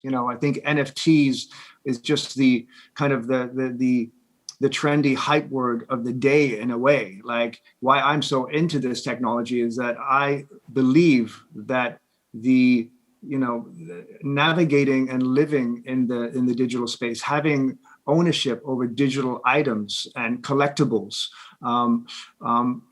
I think NFTs is just the kind of the trendy hype word of the day in a way. Like, why I'm so into this technology is that I believe that the navigating and living in the digital space, having ownership over digital items and collectibles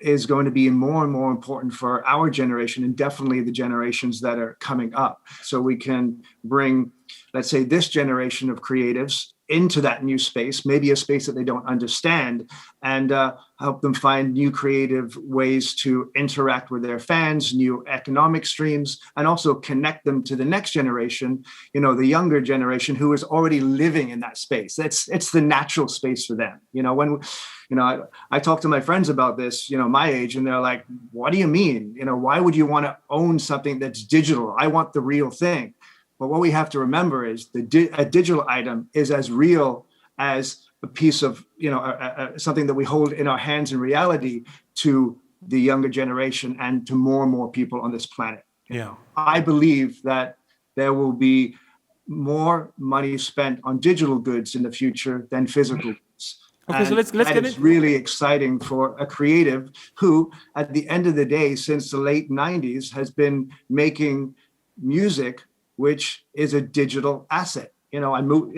is going to be more and more important for our generation, and definitely the generations that are coming up. So we can bring, let's say, this generation of creatives into that new space, maybe a space that they don't understand, and help them find new creative ways to interact with their fans, new economic streams, and also connect them to the next generation, the younger generation who is already living in that space. It's the natural space for them. I talk to my friends about this, my age, and they're like, what do you mean? Why would you want to own something that's digital? I want the real thing. But what we have to remember is a digital item is as real as a piece of, something that we hold in our hands in reality to the younger generation and to more and more people on this planet. Yeah. I believe that there will be more money spent on digital goods in the future than physical goods. Okay, so let's get it. It's really exciting for a creative who, at the end of the day, since the late 90s, has been making music, which is a digital asset. We moved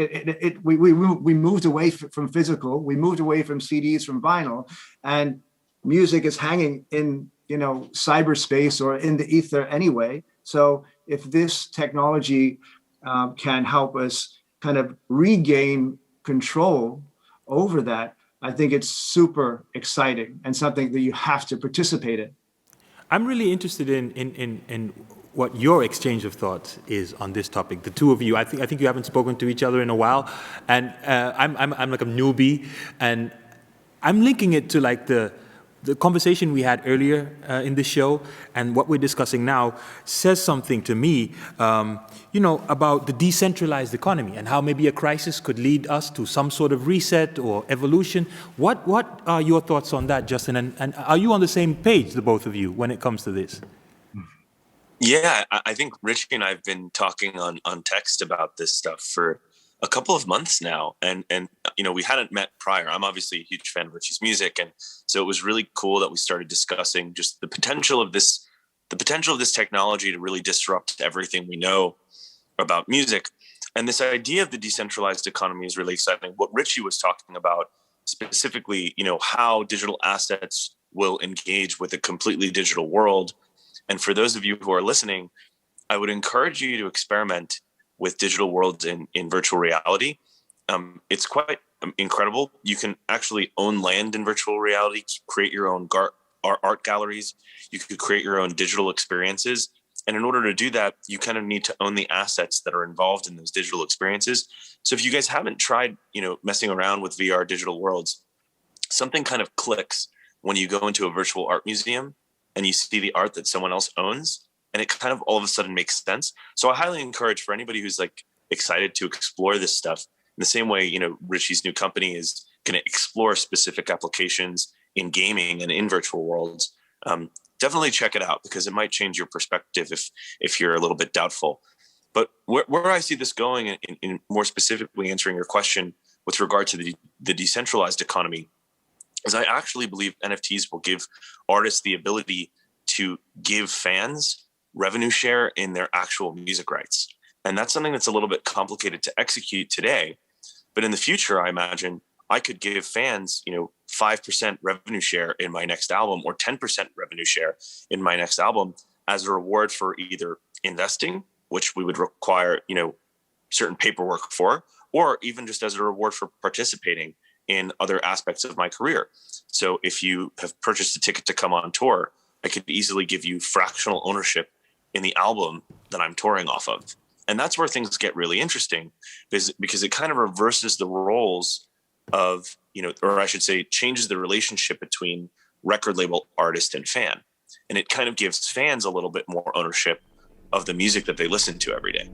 away from physical, we moved away from CDs, from vinyl, and music is hanging in, cyberspace or in the ether anyway. So if this technology can help us kind of regain control over that, I think it's super exciting and something that you have to participate in. I'm really interested in what your exchange of thoughts is on this topic. The two of you, I think you haven't spoken to each other in a while, and I'm like a newbie, and I'm linking it to like the conversation we had earlier in the show, and what we're discussing now says something to me, about the decentralized economy and how maybe a crisis could lead us to some sort of reset or evolution. What are your thoughts on that, Justin? And are you on the same page, the both of you, when it comes to this? Yeah, I think Richie and I have been talking on text about this stuff for a couple of months now, and we hadn't met prior. I'm obviously a huge fan of Richie's music, and so it was really cool that we started discussing just the potential of this technology to really disrupt everything we know about music. And this idea of the decentralized economy is really exciting. What Richie was talking about specifically, how digital assets will engage with a completely digital world. And for those of you who are listening, I would encourage you to experiment with digital worlds in virtual reality. It's quite incredible. You can actually own land in virtual reality, create your own art galleries. You could create your own digital experiences. And in order to do that, you kind of need to own the assets that are involved in those digital experiences. So if you guys haven't tried, messing around with VR digital worlds, something kind of clicks when you go into a virtual art museum and you see the art that someone else owns, and it kind of all of a sudden makes sense. So I highly encourage for anybody who's like excited to explore this stuff in the same way, Richie's new company is going to explore specific applications in gaming and in virtual worlds. Definitely check it out, because it might change your perspective if you're a little bit doubtful. But where I see this going, in more specifically answering your question with regard to the decentralized economy, is I actually believe NFTs will give artists the ability to give fans revenue share in their actual music rights. And that's something that's a little bit complicated to execute today. But in the future, I imagine I could give fans, 5% revenue share in my next album, or 10% revenue share in my next album, as a reward for either investing, which we would require, certain paperwork for, or even just as a reward for participating in other aspects of my career. So if you have purchased a ticket to come on tour, I could easily give you fractional ownership in the album that I'm touring off of. And that's where things get really interesting, because it kind of reverses the roles of, or I should say, changes the relationship between record label artist and fan. And it kind of gives fans a little bit more ownership of the music that they listen to every day.